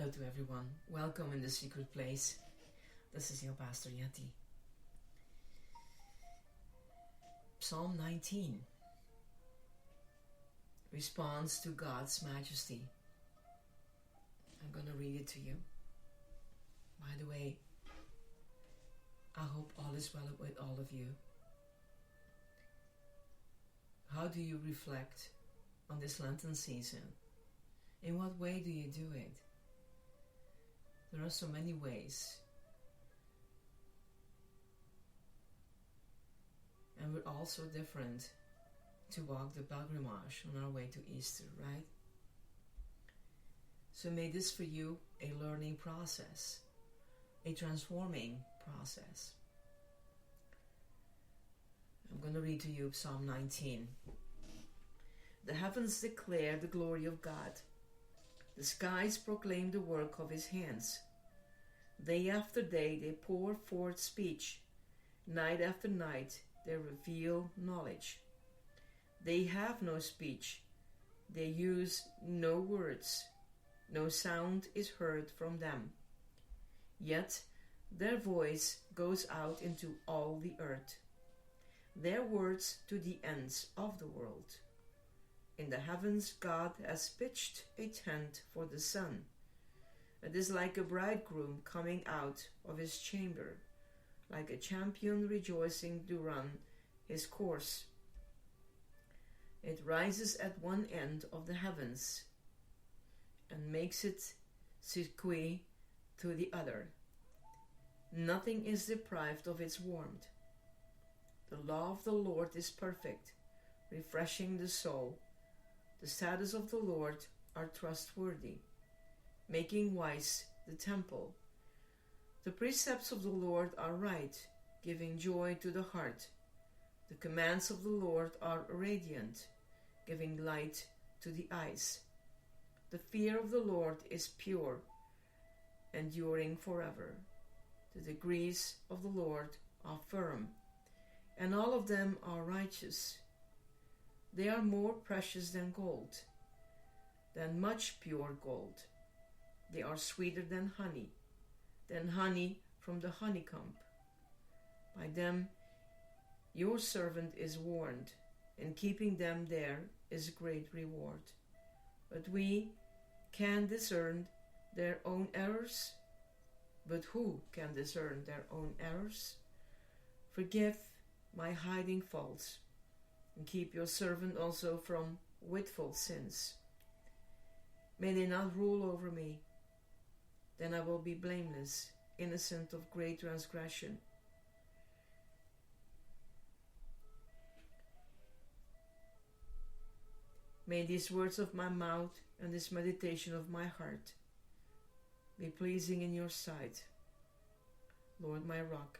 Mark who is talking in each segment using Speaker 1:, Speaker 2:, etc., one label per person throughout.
Speaker 1: Hello to everyone. Welcome in the secret place. This is your Pastor Yeti. Psalm 19 responds to God's majesty. I'm going to read it to you. By the way, I hope all is well with all of you. How do you reflect on this Lenten season? In what way do you do it? There are so many ways. And we're all so different to walk the pilgrimage on our way to Easter, right? So may this for you a learning process, a transforming process. I'm going to read to you Psalm 19. The heavens declare the glory of God. The skies proclaim the work of his hands. Day after day they pour forth speech. Night after night they reveal knowledge. They have no speech. They use no words. No sound is heard from them. Yet their voice goes out into all the earth. Their words to the ends of the world. In the heavens God has pitched a tent for the sun. It is like a bridegroom coming out of his chamber, like a champion rejoicing to run his course. It rises at one end of the heavens and makes its circuit to the other. Nothing is deprived of its warmth. The law of the Lord is perfect, refreshing the soul. The statutes of the Lord are trustworthy, making wise the temple. The precepts of the Lord are right, giving joy to the heart. The commands of the Lord are radiant, giving light to the eyes. The fear of the Lord is pure, enduring forever. The decrees of the Lord are firm, and all of them are righteous. They are more precious than gold, than much pure gold. They are sweeter than honey from the honeycomb. By them your servant is warned, and keeping them there is great reward. But we can discern their own errors. But who can discern their own errors? Forgive my hiding faults, and keep your servant also from willful sins. May they not rule over me. Then I will be blameless, innocent of great transgression. May these words of my mouth and this meditation of my heart be pleasing in your sight, Lord, my rock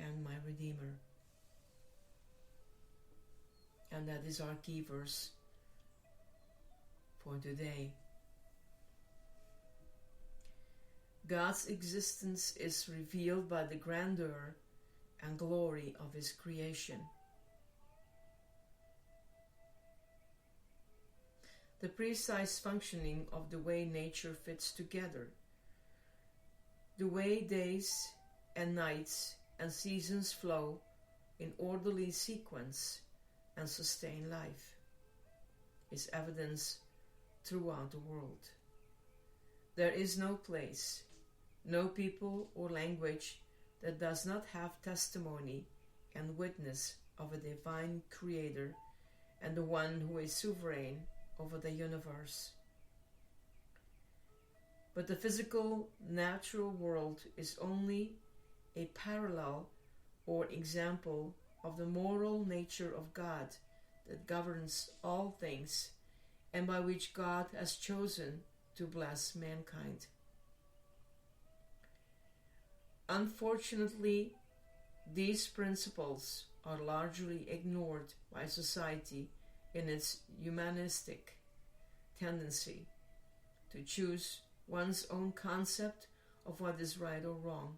Speaker 1: and my redeemer. And that is our key verse for today. God's existence is revealed by the grandeur and glory of his creation. The precise functioning of the way nature fits together, the way days and nights and seasons flow in orderly sequence and sustain life, is evidence throughout the world. There is no place, no people or language that does not have testimony and witness of a divine creator and the one who is sovereign over the universe. But the physical, natural world is only a parallel or example of the moral nature of God that governs all things and by which God has chosen to bless mankind. Unfortunately, these principles are largely ignored by society in its humanistic tendency to choose one's own concept of what is right or wrong.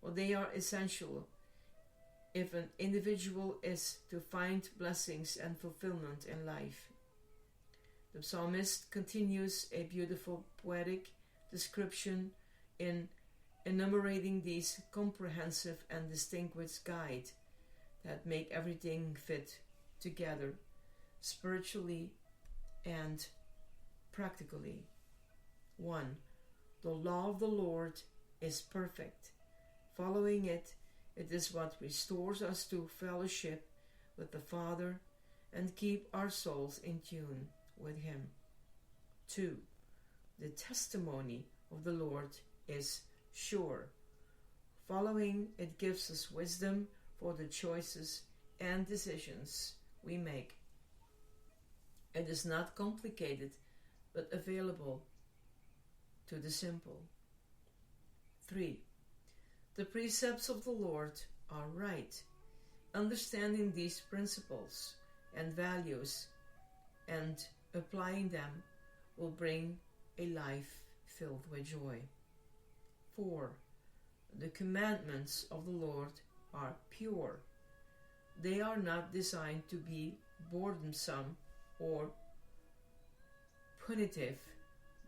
Speaker 1: Well, they are essential if an individual is to find blessings and fulfillment in life. The psalmist continues a beautiful poetic description in enumerating these comprehensive and distinguished guide that make everything fit together spiritually and practically. 1. The law of the Lord is perfect. Following it, it is what restores us to fellowship with the Father and keep our souls in tune with Him. 2. The testimony of the Lord is sure. Following it gives us wisdom for the choices and decisions we make. It is not complicated, but available to the simple. 3. The precepts of the Lord are right. Understanding these principles and values and applying them will bring a life filled with joy. 4. The commandments of the Lord are pure. They are not designed to be burdensome or punitive,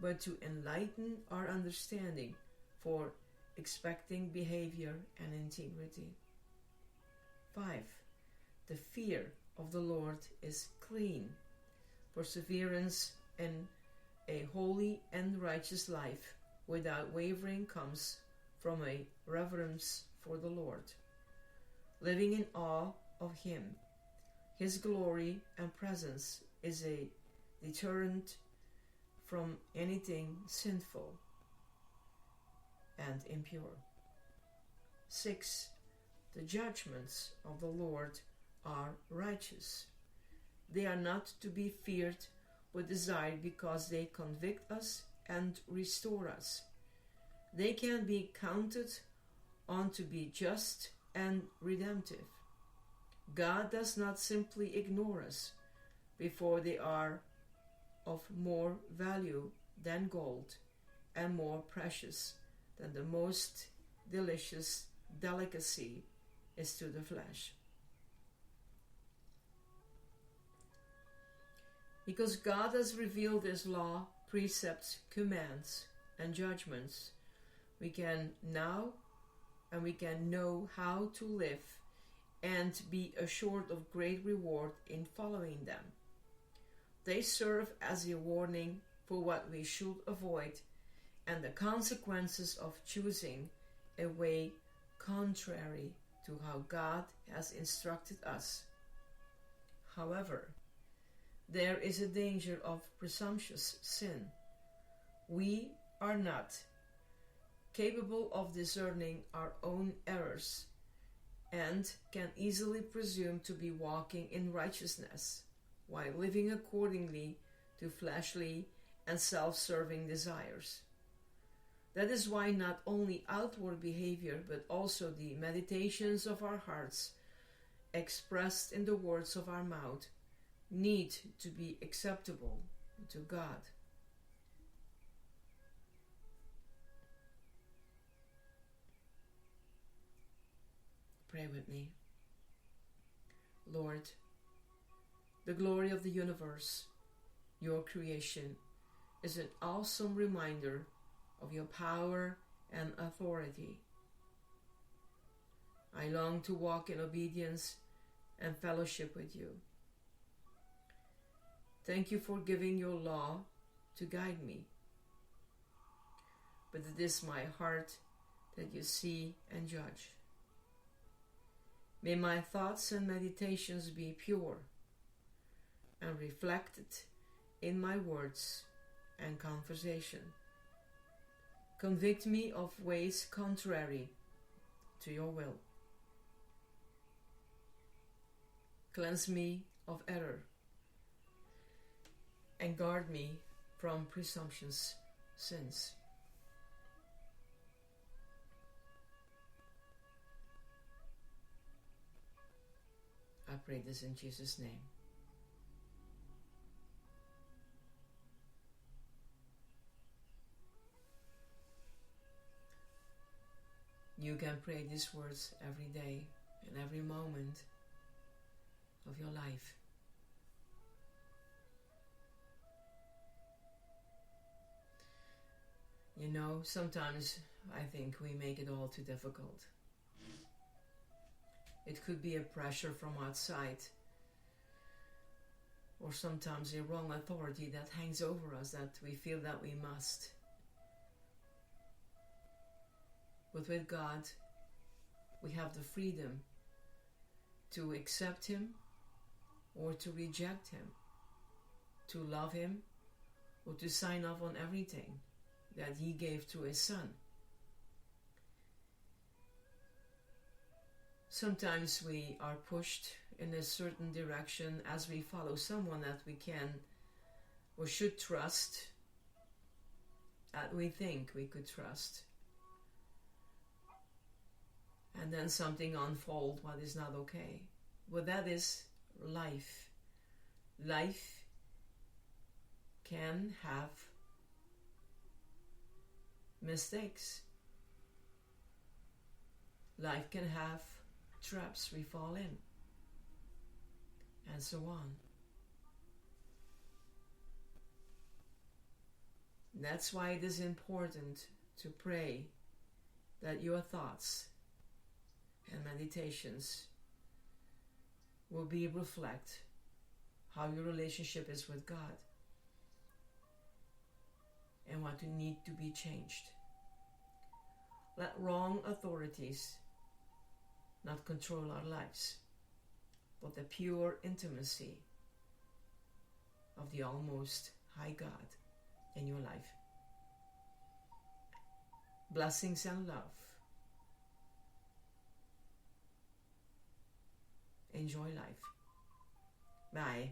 Speaker 1: but to enlighten our understanding for expecting behavior and integrity. 5. The fear of the Lord is clean. Perseverance in a holy and righteous life without wavering comes from a reverence for the Lord. Living in awe of Him, His glory and presence is a deterrent from anything sinful and impure. 6. The judgments of the Lord are righteous. They are not to be feared but desired because they convict us and restore us. They can be counted on to be just and redemptive. God does not simply ignore us before they are of more value than gold and more precious than the most delicious delicacy is to the flesh. Because God has revealed His law, precepts, commands, and judgments, we can now and we can know how to live and be assured of great reward in following them. They serve as a warning for what we should avoid and the consequences of choosing a way contrary to how God has instructed us. However, there is a danger of presumptuous sin. We are not capable of discerning our own errors and can easily presume to be walking in righteousness while living accordingly to fleshly and self-serving desires. That is why not only outward behavior but also the meditations of our hearts expressed in the words of our mouth need to be acceptable to God. Pray with me. Lord, the glory of the universe, your creation, is an awesome reminder of your power and authority. I long to walk in obedience and fellowship with you. Thank you for giving your law to guide me. But it is my heart that you see and judge. May my thoughts and meditations be pure and reflected in my words and conversation. Convict me of ways contrary to your will. Cleanse me of error and guard me from presumptuous sins. I pray this in Jesus' name. You can pray these words every day and every moment of your life. Sometimes I think we make it all too difficult. It could be a pressure from outside, or sometimes a wrong authority that hangs over us that we feel that we must. But with God, we have the freedom to accept Him or to reject Him, to love Him or to sign off on everything that He gave through His Son. Sometimes we are pushed in a certain direction as we follow someone that we can or should trust, that we think we could trust. And then something unfolds what is not okay. But that is life. Life can have mistakes. Life can have traps we fall in, and so on. That's why it is important to pray that your thoughts and meditations will reflect how your relationship is with God and what you need to be changed. Let wrong authorities not control our lives, but the pure intimacy of the Almost High God in your life. Blessings and love. Enjoy life. Bye.